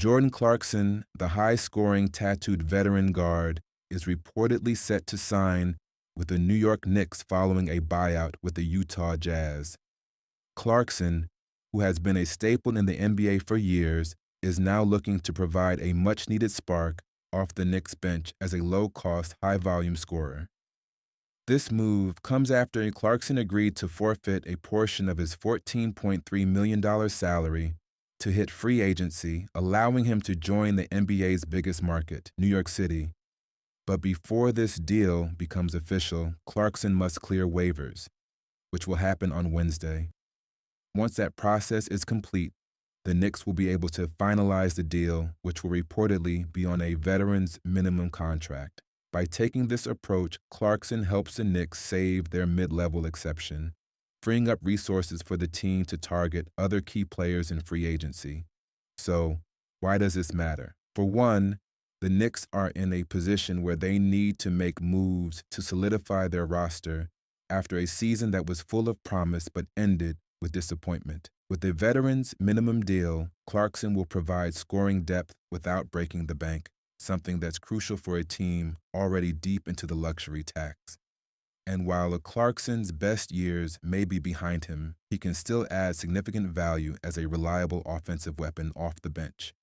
Jordan Clarkson, the high-scoring tattooed veteran guard, is reportedly set to sign with the New York Knicks following a buyout with the Utah Jazz. Clarkson, who has been a staple in the NBA for years, is now looking to provide a much-needed spark off the Knicks bench as a low-cost, high-volume scorer. This move comes after Clarkson agreed to forfeit a portion of his $14.3 million salary to hit free agency, allowing him to join the NBA's biggest market, New York City. But before this deal becomes official, Clarkson must clear waivers, which will happen on Wednesday. Once that process is complete, the Knicks will be able to finalize the deal, which will reportedly be on a veteran's minimum contract. By taking this approach, Clarkson helps the Knicks save their mid-level exception, freeing up resources for the team to target other key players in free agency. So, why does this matter? For one, the Knicks are in a position where they need to make moves to solidify their roster after a season that was full of promise but ended with disappointment. With the veteran's minimum deal, Clarkson will provide scoring depth without breaking the bank, something that's crucial for a team already deep into the luxury tax. And while Clarkson's best years may be behind him, he can still add significant value as a reliable offensive weapon off the bench.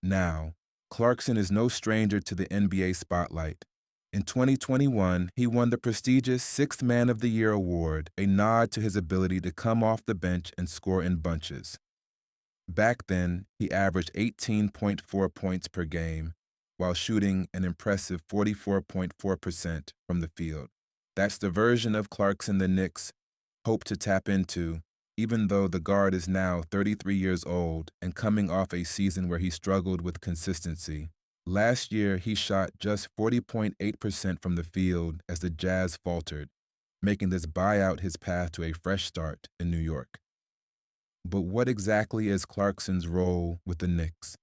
Now, Clarkson is no stranger to the NBA spotlight. In 2021, he won the prestigious Sixth Man of the Year award, a nod to his ability to come off the bench and score in bunches. Back then, he averaged 18.4 points per game, while shooting an impressive 44.4% from the field. That's the version of Clarkson the Knicks hope to tap into, even though the guard is now 33 years old and coming off a season where he struggled with consistency. Last year, he shot just 40.8% from the field as the Jazz faltered, making this buyout his path to a fresh start in New York. But what exactly is Clarkson's role with the Knicks?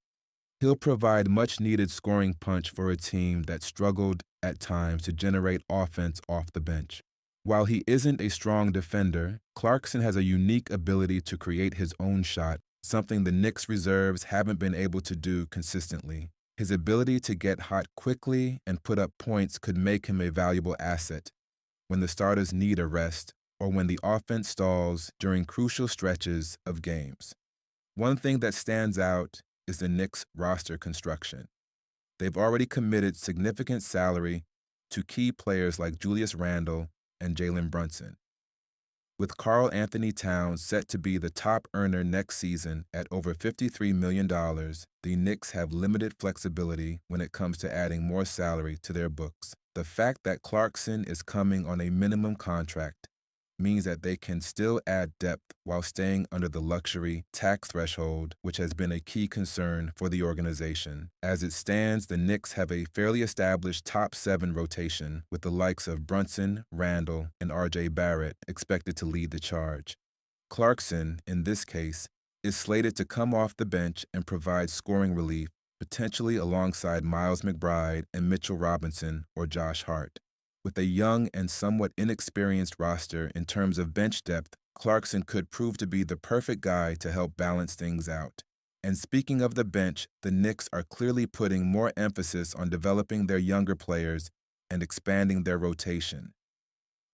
He'll provide much-needed scoring punch for a team that struggled at times to generate offense off the bench. While he isn't a strong defender, Clarkson has a unique ability to create his own shot, something the Knicks reserves haven't been able to do consistently. His ability to get hot quickly and put up points could make him a valuable asset when the starters need a rest or when the offense stalls during crucial stretches of games. One thing that stands out is the Knicks' roster construction. They've already committed significant salary to key players like Julius Randle and Jalen Brunson. With Karl Anthony Towns set to be the top earner next season at over $53 million, the Knicks have limited flexibility when it comes to adding more salary to their books. The fact that Clarkson is coming on a minimum contract means that they can still add depth while staying under the luxury tax threshold, which has been a key concern for the organization. As it stands, the Knicks have a fairly established top 7 rotation, with the likes of Brunson, Randle, and R.J. Barrett expected to lead the charge. Clarkson, in this case, is slated to come off the bench and provide scoring relief, potentially alongside Miles McBride and Mitchell Robinson or Josh Hart. With a young and somewhat inexperienced roster in terms of bench depth, Clarkson could prove to be the perfect guy to help balance things out. And speaking of the bench, the Knicks are clearly putting more emphasis on developing their younger players and expanding their rotation.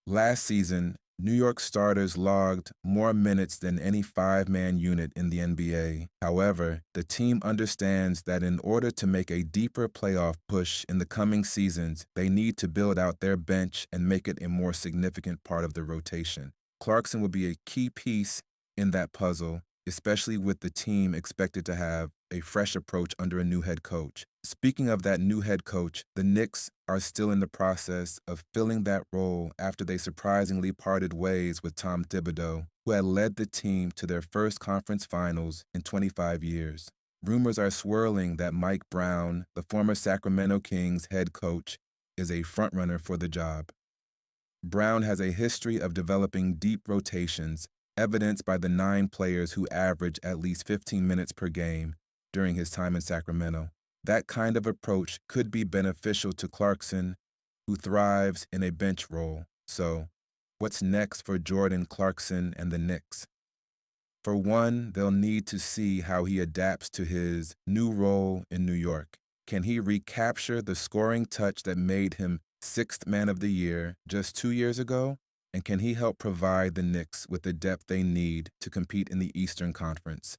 Last season, New York starters logged more minutes than any 5-man unit in the NBA. However, the team understands that in order to make a deeper playoff push in the coming seasons, they need to build out their bench and make it a more significant part of the rotation. Clarkson will be a key piece in that puzzle, especially with the team expected to have a fresh approach under a new head coach. Speaking of that new head coach, the Knicks are still in the process of filling that role after they surprisingly parted ways with Tom Thibodeau, who had led the team to their first conference finals in 25 years. Rumors are swirling that Mike Brown, the former Sacramento Kings head coach, is a frontrunner for the job. Brown has a history of developing deep rotations, evidenced by the 9 players who average at least 15 minutes per game during his time in Sacramento. That kind of approach could be beneficial to Clarkson, who thrives in a bench role. So, what's next for Jordan Clarkson and the Knicks? For one, they'll need to see how he adapts to his new role in New York. Can he recapture the scoring touch that made him sixth man of the year just 2 years ago? And can he help provide the Knicks with the depth they need to compete in the Eastern Conference?